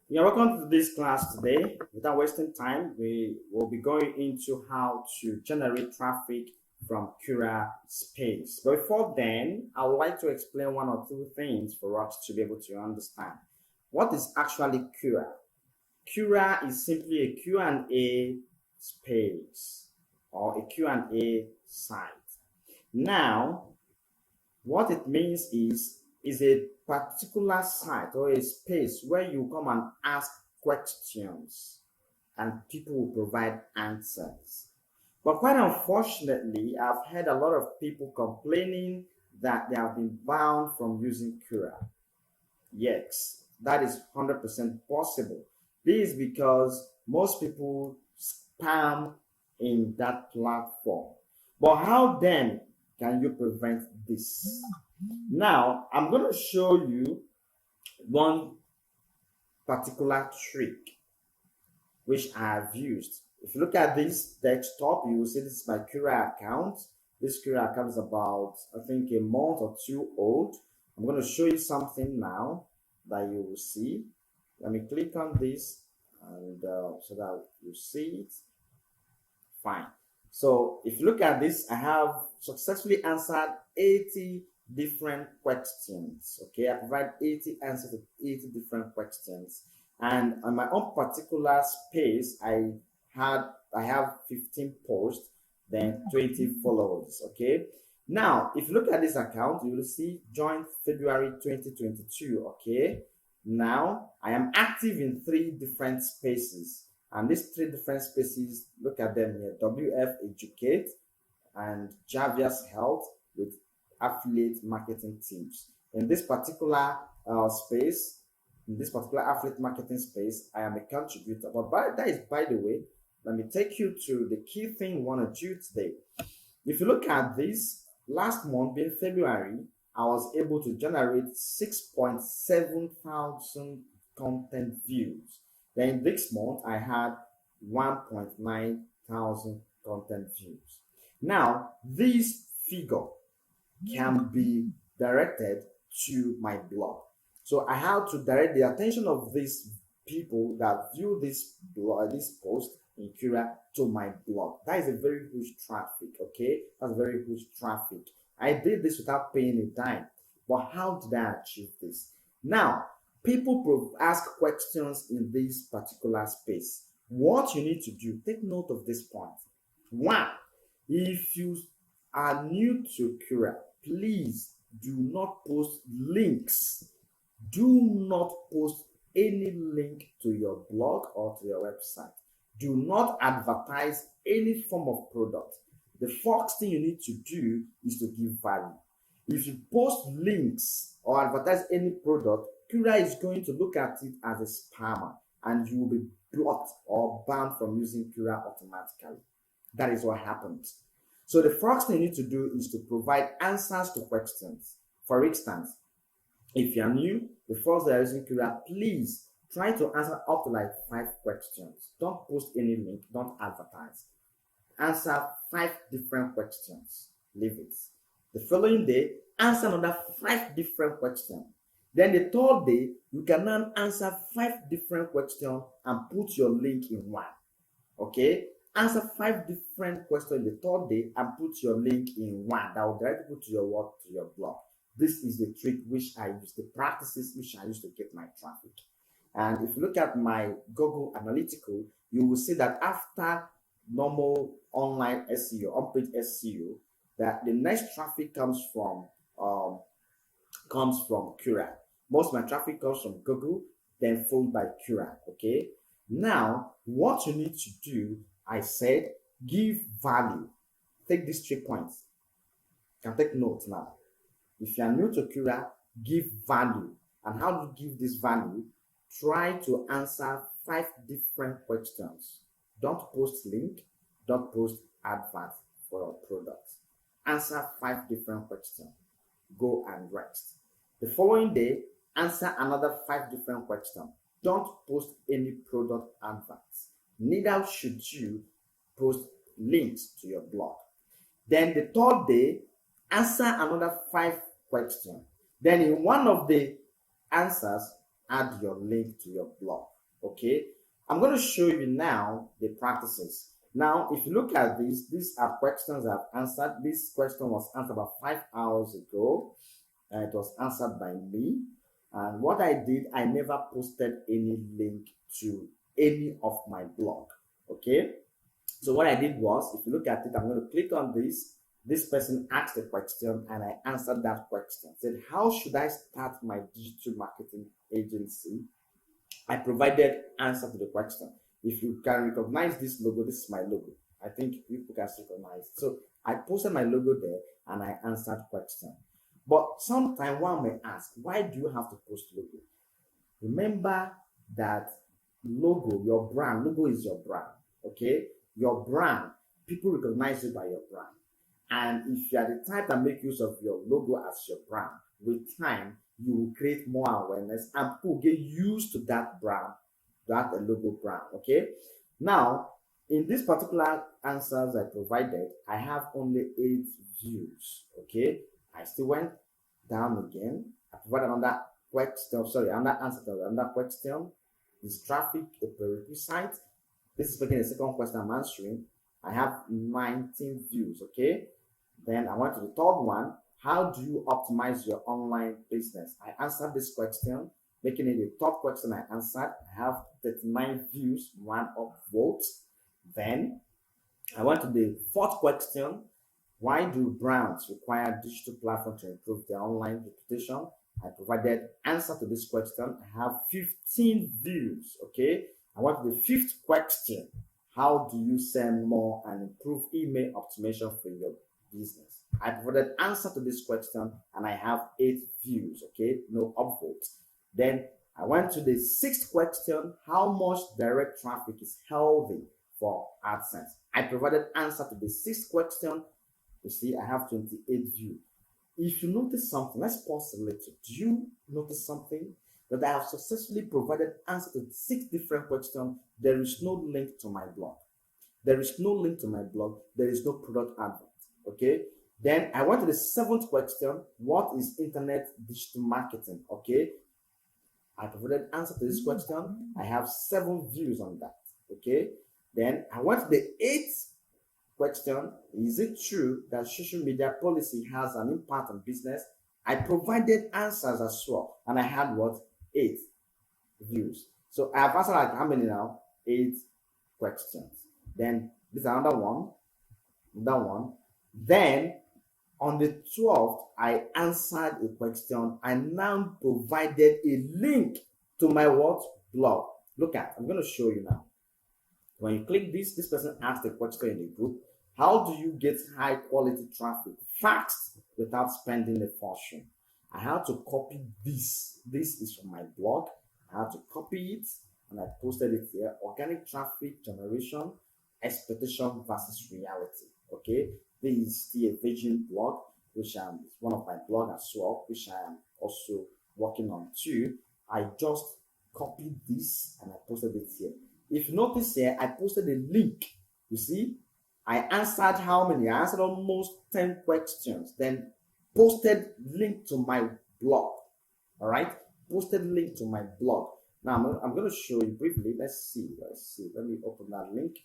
Yeah, welcome to this class today. Without wasting time, we will be going into how to generate traffic from Quora space. But before then, I would like to explain one or two things for us to be able to understand. What is actually Quora? Quora is simply a Q&A space or a Q&A site. Now, what it means is a particular site or a space where you come and ask questions and people will provide answers. But quite unfortunately, I've heard a lot of people complaining that they have been banned from using Quora. Yes, that is 100% possible. This is because most people spam in that platform. But how then can you prevent this? Now, I'm going to show you one particular trick which I have used. If you look at this desktop, you will see this is my Quora account. This Quora account is about, I think, a month or two old. I'm going to show you something now that you will see. Let me click on this and so that you see it. Fine. So if you look at this, I have successfully answered 80 different questions. Okay, I provide 80 answers to 80 different questions. And on my own particular space, I have 15 posts, then 20 followers. Okay. Now, if you look at this account, you will see joined February 2022. Okay. Now, I am active in 3 different spaces. And these 3 different spaces, look at them here: WF Educate and Javia's Health with affiliate marketing teams. In this particular space, in this particular affiliate marketing space, I am a contributor. But that is, by the way, let me take you to the key thing we want to do today. If you look at this, last month, being February, I was able to generate 6.7 thousand content views. Then this month, I had 1.9 thousand content views. Now, this figure can be directed to my blog. So I have to direct the attention of these people that view this blog, this post in Quora, to my blog. That is a very huge traffic. Okay, that's very huge traffic. I did this without paying a dime. But how did I achieve this? Now, people ask questions in this particular space. What you need to do, take note of this point. One, if you are new to Quora, please do not post links. Do not post any link to your blog or to your website. Do not advertise any form of product. The first thing you need to do is to give value. If you post links or advertise any product, Quora is going to look at it as a spammer and you will be blocked or banned from using Quora automatically. That is what happens. So the first thing you need to do is to provide answers to questions. For instance, if you are new, the first day you're using Quora, please try to answer up to like 5 questions. Don't post any link, don't advertise. Answer 5 different questions. Leave it. The following day, answer another 5 different questions. Then the third day, you can now answer 5 different questions and put your link in one. Okay? Answer 5 different questions the third day and put your link in one. That will direct people to your work, to your blog. This is the trick which I use, the practices which I use to get my traffic. And if you look at my Google Analytical, you will see that after normal online SEO, on-page SEO, that the next traffic comes from Quora. Most of my traffic comes from Google, then followed by Quora. Okay. Now, what you need to do, I said, give value. Take these 3 points. You can take notes now. If you are new to Quora, give value. And how do you give this value? Try to answer 5 different questions. Don't post link, don't post advert for your product. Answer 5 different questions. Go and rest. The following day, answer another 5 different questions. Don't post any product adverts. Neither should you post links to your blog. Then the third day, answer another 5 questions. Then in one of the answers, add your link to your blog. Okay, I'm going to show you now the practices. Now, if you look at this, these are questions I've answered. This question was answered about 5 hours ago. It was answered by me. And what I did, I never posted any link to any of my blog. Okay. So what I did was, if you look at it, I'm going to click on this. This person asked a question and I answered that question. Said, how should I start my digital marketing agency? I provided answer to the question. If you can recognize this logo, this is my logo. I think people can recognize. So I posted my logo there and I answered question. But sometimes one may ask, why do you have to post logo? Remember that logo, your brand, logo is your brand. Okay? Your brand, people recognize you by your brand. And if you are the type that make use of your logo as your brand, with time, you will create more awareness and people get used to that brand, that logo brand. Okay. Now, in this particular answers I provided, I have only 8 views. Okay. I still went down again. I provided another question, another answer to another question. Is traffic a prerequisite? This is making the second question I'm answering. I have 19 views. Okay. Then I went to the third one. How do you optimize your online business? I answered this question, making it the third question I answered. I have 39 views, 1 upvote. Then I went to the fourth question. Why do brands require digital platforms to improve their online reputation? I provided answer to this question. I have 15 views. Okay. I went to the fifth question. How do you send more and improve email optimization for your business? I provided answer to this question and I have 8 views. Okay, no upvote. Then I went to the sixth question. How much direct traffic is healthy for AdSense? I provided answer to the sixth question. You see, I have 28 views. If you notice something, let's pause a little. Do you notice something? That I have successfully provided answer to 6 different questions. There is no link to my blog. There is no link to my blog. There is no product advert. Okay. Then I went to the 7th question. What is internet digital marketing? Okay. I provided answer to this question. I have 7 views on that. Okay. Then I went to the 8th question. Is it true that social media policy has an impact on business? I provided answers as well. And I had what? 8 views. So I have answered like how many now? 8 questions. Then this is another one. Then on the 12th, I answered a question. I now provided a link to my what? Blog. Look at, I'm going to show you now. When you click this person asked a question in the group. How do you get high quality traffic fast without spending a fortune? I had to copy this. This is from my blog. I had to copy it and I posted it here. Organic traffic generation, expectation versus reality. Okay. This is still a virgin blog, which is one of my blogs as well, which I am also working on too. I just copied this and I posted it here. If you notice here, I posted a link. You see, I answered how many? I answered almost 10 questions. Then posted link to my blog. All right, posted link to my blog. Now I'm going to show you briefly. Let's see. Let me open that link.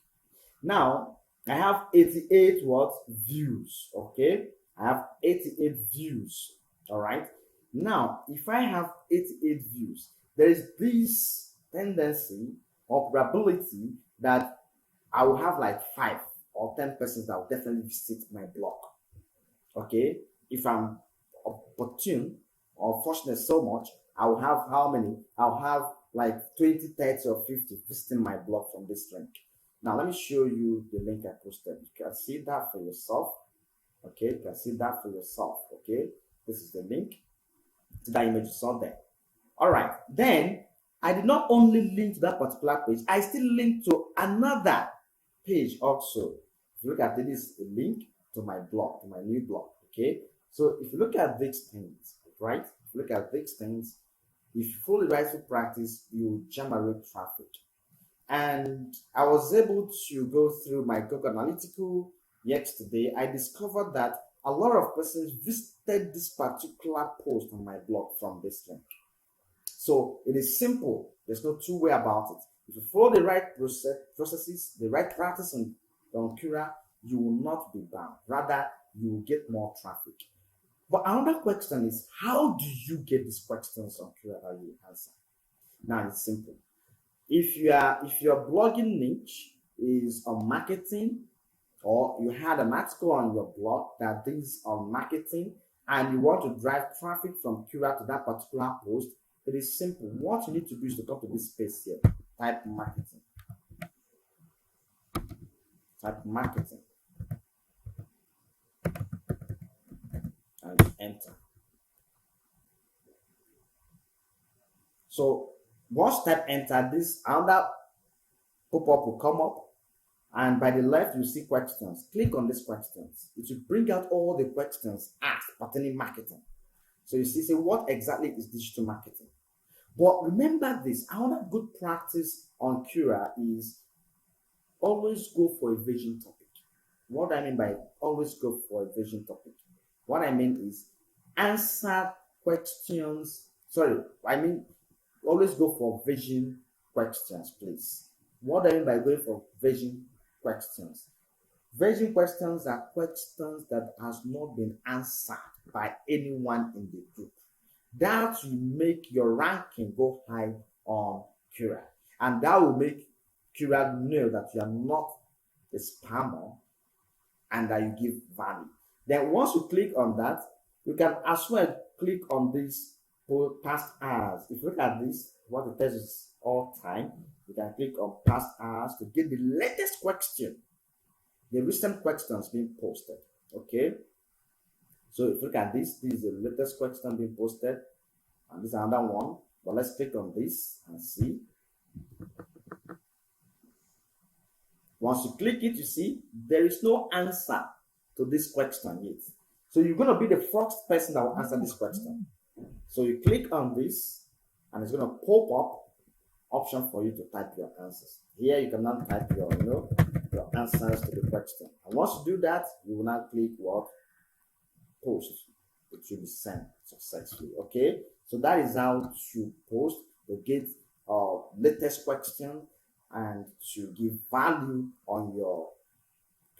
Now I have 88 what views. Okay, I have 88 views. All right. Now if I have 88 views, there is this tendency or probability that I will have like 5 or 10 persons that will definitely visit my blog. Okay, if I'm opportune or fortunate so much, I will have how many? I'll have like 20, 30, or 50 visiting my blog from this link. Now let me show you the link I posted. You can see that for yourself. Okay, you can see that for yourself. Okay, this is the link to that image you saw there. All right, then I did not only link to that particular page, I still linked to another page also. If you look at it, this is a link to my blog, to my new blog. Okay, so if you look at these things, right? If you look at these things, if you follow the rightful practice, you will generate traffic. And I was able to go through my Google Analytical yesterday. I discovered that a lot of persons visited this particular post on my blog from this link. So it is simple. There's no two way about it. If you follow the right processes, the right practice on Quora, you will not be bound. Rather, you will get more traffic. But another question is, how do you get these questions on Quora that you answer? Now it's simple. If your blogging niche is on marketing, or you had an article on your blog that is on marketing, and you want to drive traffic from Quora to that particular post, it is simple. What you need to do is to come to this space here. Type marketing. Type marketing. And enter. So once you type enter, this another pop-up will come up, and by the left you see questions. Click on these questions. It will bring out all the questions asked pertaining marketing. So you see, say what exactly is digital marketing? But remember this, another good practice on Quora is always go for a vision topic. What do I mean by always go for a vision topic? What I mean is answer questions. Always go for vision questions, please. What do I mean by going for vision questions? Vision questions are questions that has not been answered by anyone in the group. That will make your ranking go high on Quora. And that will make Quora know that you are not a spammer and that you give value. Then once you click on that, you can as well click on this past hours. If you look at this, what it tells is all time. You can click on past hours to get the latest question, the recent questions being posted. Okay. So if you look at this is the latest question being posted, and this is another one. But let's click on this and see. Once you click it, you see there is no answer to this question yet. So you're going to be the first person that will answer this question. So you click on this, and it's going to pop up option for you to type your answers. Here you can now type your answers to the question. And once you do that, you will now click what? Post. It will be sent successfully. Okay. So that is how to post to get latest question and to give value on your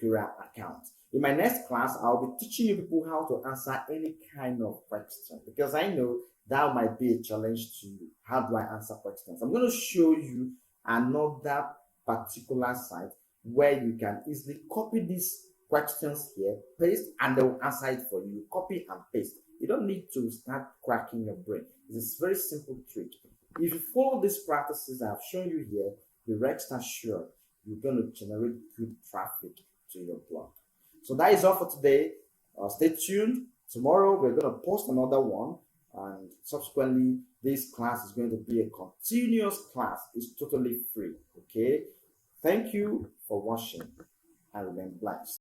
Quora account. In my next class, I'll be teaching you people how to answer any kind of question, because I know that might be a challenge to you. How do I answer questions? I'm going to show you another particular site where you can easily copy these questions here, paste, and they will answer it for you. Copy and paste. You don't need to start cracking your brain. It's a very simple trick. If you follow these practices I've shown you here, the rest assured you're going to generate good traffic to your blog. So that is all for today. Stay tuned. Tomorrow we're going to post another one, and subsequently this class is going to be a continuous class. It's totally free. Okay. Thank you for watching, and remain blessed.